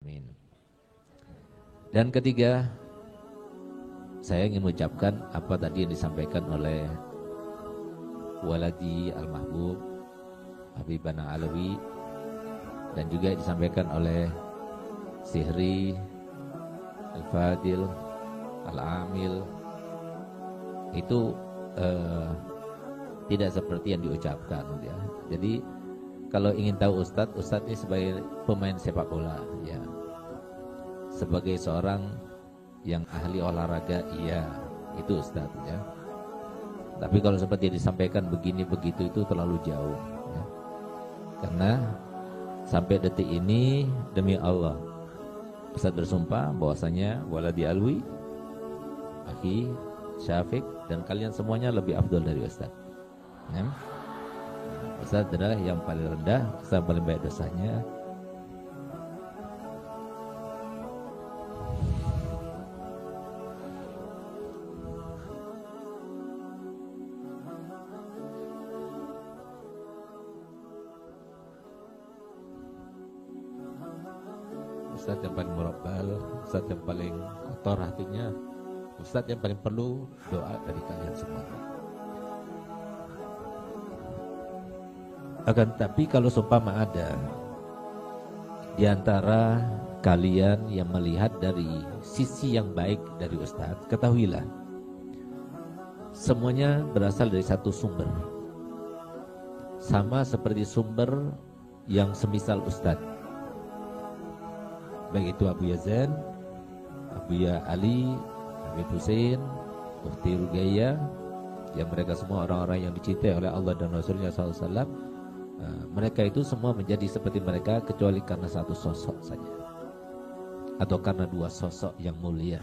Amin. Dan ketiga, saya ingin mengucapkan apa tadi yang disampaikan oleh Waladi Al-Mahbub Habibana Alawi, dan juga disampaikan oleh Sihri Al-Fadil Al-Amil. Itu tidak seperti yang diucapkan ya. Jadi kalau ingin tahu Ustadz ini sebagai pemain sepak bola ya, sebagai seorang yang ahli olahraga, iya itu Ustadz ya. Tapi kalau seperti yang disampaikan begini begitu itu terlalu jauh ya. Karena sampai detik ini demi Allah Ustadz bersumpah bahwasanya Waladi Alwi, Akhi Syafiq, dan kalian semuanya lebih afdol dari Ustadz ya. Ustadz adalah yang paling rendah, Ustadz paling baik dosanya. Ustadz yang paling murabbal, Ustadz yang paling kotor hatinya, Ustadz yang paling perlu doa dari kalian semua. Akan tapi kalau seumpama ada di antara kalian yang melihat dari sisi yang baik dari Ustadz, ketahuilah semuanya berasal dari satu sumber, sama seperti sumber yang semisal Ustadz, baik itu Abu Yazan, Abu Ya Ali, Habib Hussein, Mufti Rugaya, yang mereka semua orang-orang yang dicintai oleh Allah dan Rasulnya SAW. Mereka itu semua menjadi seperti mereka kecuali karena satu sosok saja, atau karena dua sosok yang mulia.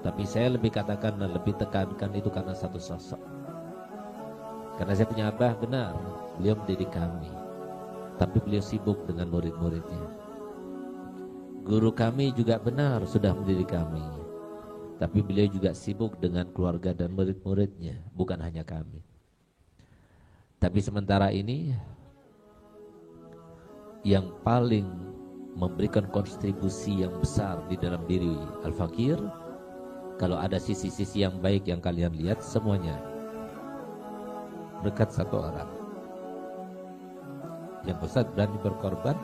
Tapi saya lebih katakan dan lebih tekankan itu karena satu sosok. Karena saya punya abah, benar, beliau mendidik kami, tapi beliau sibuk dengan murid-muridnya. Guru kami juga benar sudah mendidik kami, tapi beliau juga sibuk dengan keluarga dan murid-muridnya, bukan hanya kami. Tapi sementara ini yang paling memberikan kontribusi yang besar di dalam diri Al-Fakir, kalau ada sisi-sisi yang baik yang kalian lihat, semuanya berkat satu orang yang Ustadz berani berkorban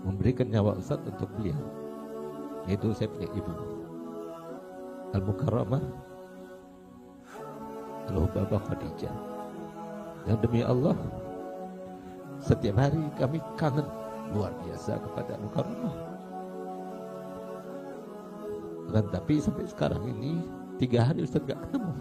memberikan nyawa Ustadz untuk beliau, yaitu saya punya ibu Al-Mukarramah Al-Hubabah Khadijah, yang demi Allah setiap hari kami kangen luar biasa kepada Al-Mukarramah. Dan tapi sampai sekarang ini 3 hari Ustaz gak ketemu.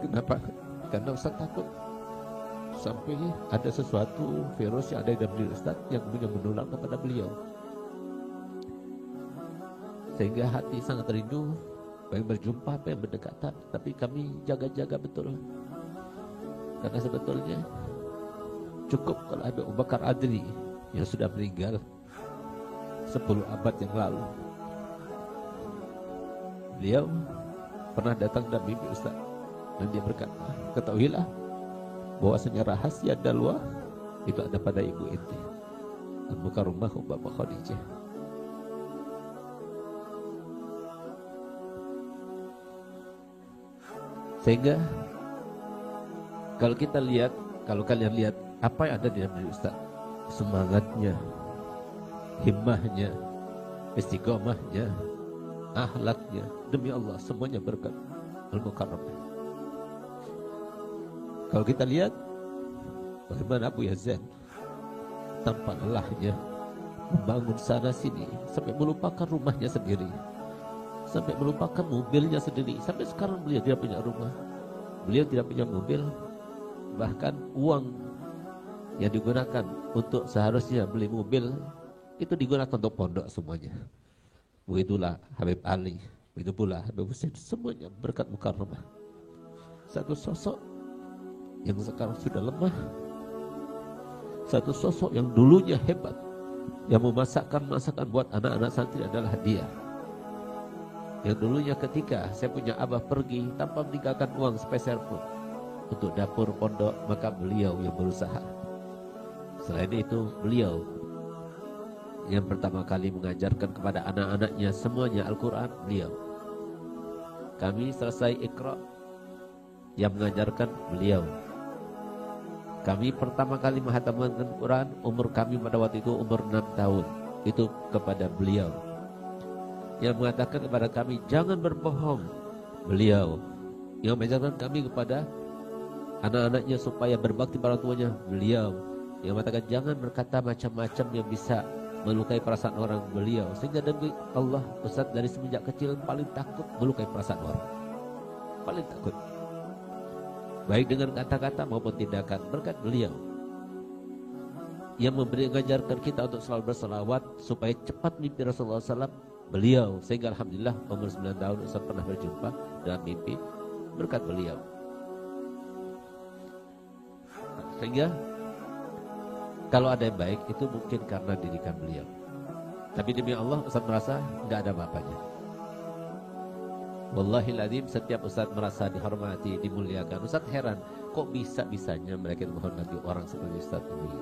Kenapa? Karena Ustaz takut sampai ada sesuatu virus yang ada di dalam diri Ustaz yang kemudian menular kepada beliau, sehingga hati sangat rindu pengen berjumpa, pengen berdekatan. Tapi kami jaga-jaga betul, karena sebetulnya cukup kalau ada Abu Bakar Adri yang sudah meninggal 10 abad yang lalu. Beliau pernah datang dan mimpi Ustaz, dan dia berkata, ketahuilah bahwasanya rahasia dalwa itu ada pada ibu inti Al-Mukarramah Hubabah Khadijah. Sehingga kalau kita lihat, kalau kalian lihat apa yang ada di dalam diri Ustaz, semangatnya, himmahnya, istiqomahnya, akhlaknya, demi Allah semuanya berkat Al-Mukarramah. Kalau kita lihat bagaimana Abu Yazan tanpa lelahnya membangun sana sini sampai melupakan rumahnya sendiri, sampai melupakan mobilnya sendiri. Sampai sekarang beliau tidak punya rumah, beliau tidak punya mobil. Bahkan uang yang digunakan untuk seharusnya beli mobil itu digunakan untuk pondok semuanya. Begitulah Habib Ali, begitu pula Habib Hussein, semuanya berkat Mukarramah. Satu sosok yang sekarang sudah lemah, satu sosok yang dulunya hebat, Yang memasakkan masakan buat anak-anak santri adalah dia. Yang dulunya ketika saya punya abah pergi tanpa meninggalkan uang sepeser pun untuk dapur pondok, maka beliau yang berusaha. Selain itu beliau yang pertama kali mengajarkan kepada anak-anaknya semuanya Al-Quran, beliau. Kami selesai Iqra, yang mengajarkan beliau. Kami pertama kali menghatamkan Quran, umur kami pada waktu itu umur 6 tahun. Itu kepada beliau. Yang mengatakan kepada kami jangan berbohong, beliau. Yang mengajarkan kami kepada anak-anaknya supaya berbakti pada tuanya, beliau. Yang mengatakan jangan berkata macam-macam yang bisa melukai perasaan orang, beliau. Sehingga demi Allah, Ustaz dari semenjak kecil paling takut melukai perasaan orang. Paling takut. Baik dengan kata-kata maupun tindakan, berkat beliau. Yang mengajarkan kita untuk selalu berselawat supaya cepat mimpi Rasulullah SAW, beliau. Sehingga alhamdulillah umur 9 tahun Ustaz pernah berjumpa dalam mimpi, berkat beliau. Sehingga kalau ada yang baik itu mungkin karena didikan beliau. Tapi demi Allah Ustaz merasa enggak ada apa-apanya. Wallahil adzim, setiap Ustaz merasa dihormati, dimuliakan. Ustaz heran, kok bisa-bisanya mereka menghormati orang seperti Ustaz ini.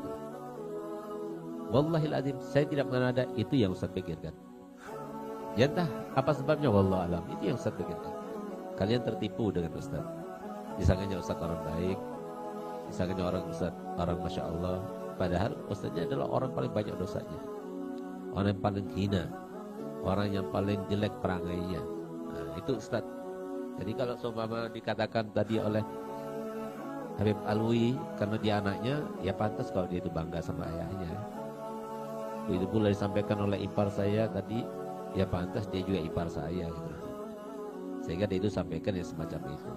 Wallahil adzim, saya tidak pernah ada itu yang Ustaz pikirkan. Ya entah apa sebabnya, wallahu alam, itu yang Ustaz pikirkan. Kalian tertipu dengan Ustaz. Disangkanya Ustaz orang baik, disangkanya orang Ustaz orang Masya Allah. Padahal Ustaznya adalah orang paling banyak dosanya, orang yang paling hina, orang yang paling jelek perangainya. Nah, itu Ustaz. Jadi kalau seumpama dikatakan tadi oleh Habib Alwi karena dia anaknya, ya pantas kalau dia itu bangga sama ayahnya. Itu pula disampaikan oleh ipar saya tadi, ya pantas dia juga ipar saya gitu. Sehingga dia itu sampaikan ya semacam itu.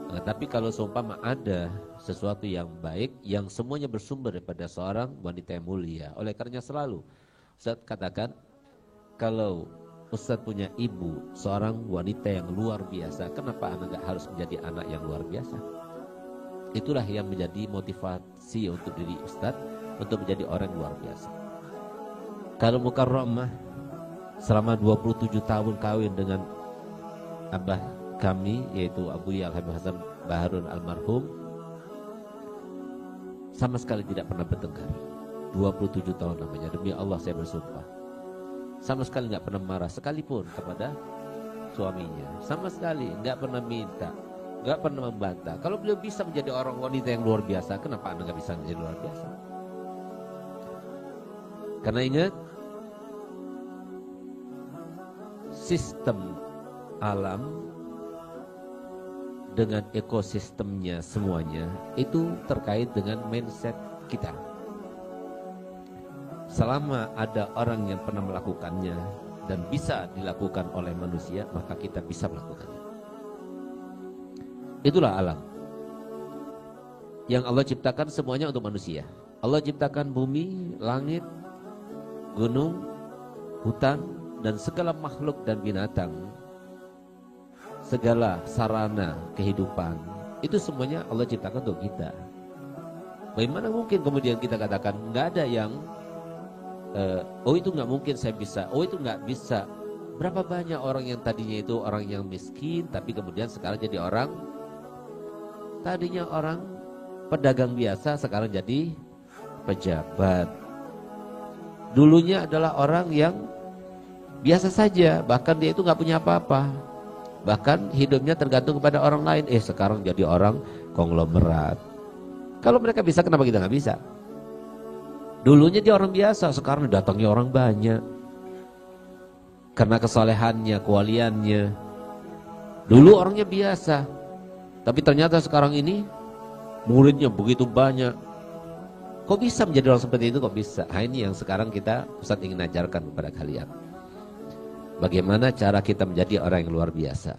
Nah, tapi kalau seumpama ada sesuatu yang baik yang semuanya bersumber daripada seorang wanita yang mulia, oleh karenanya selalu Ustaz katakan, kalau Ustaz punya ibu seorang wanita yang luar biasa, kenapa anak gak harus menjadi anak yang luar biasa? Itulah yang menjadi motivasi untuk diri Ustaz untuk menjadi orang yang luar biasa. Kalau Mukarramah selama 27 tahun kawin dengan abah kami, yaitu Abu Yal Habib Hasan Baharun almarhum, sama sekali tidak pernah bertengkar. 27 tahun namanya, demi Allah saya bersumpah. Sama sekali nggak pernah marah sekalipun kepada suaminya. Sama sekali nggak pernah minta, nggak pernah membantah. Kalau beliau bisa menjadi orang wanita yang luar biasa, kenapa Anda nggak bisa menjadi luar biasa? Karena ingat, sistem alam dengan ekosistemnya semuanya itu terkait dengan mindset kita. Selama ada orang yang pernah melakukannya dan bisa dilakukan oleh manusia, maka kita bisa melakukannya. Itulah alam yang Allah ciptakan semuanya untuk manusia. Allah ciptakan bumi, langit, gunung, hutan, dan segala makhluk dan binatang, segala sarana kehidupan, itu semuanya Allah ciptakan untuk kita. Bagaimana mungkin kemudian kita katakan nggak ada yang oh itu nggak mungkin saya bisa, oh itu nggak bisa. Berapa banyak orang yang tadinya itu orang yang miskin, tapi kemudian sekarang jadi orang, tadinya orang pedagang biasa, sekarang jadi pejabat. Dulunya adalah orang yang biasa saja, bahkan dia itu nggak punya apa-apa, bahkan hidupnya tergantung kepada orang lain. Sekarang jadi orang konglomerat. Kalau mereka bisa, kenapa kita nggak bisa? Dulunya dia orang biasa, sekarang datangnya orang banyak karena kesalehannya, kewaliannya. Dulu orangnya biasa, tapi ternyata sekarang ini muridnya begitu banyak. Kok bisa menjadi orang seperti itu? Kok bisa? Nah, ini yang sekarang Ustaz ingin ajarkan kepada kalian. Bagaimana cara kita menjadi orang yang luar biasa.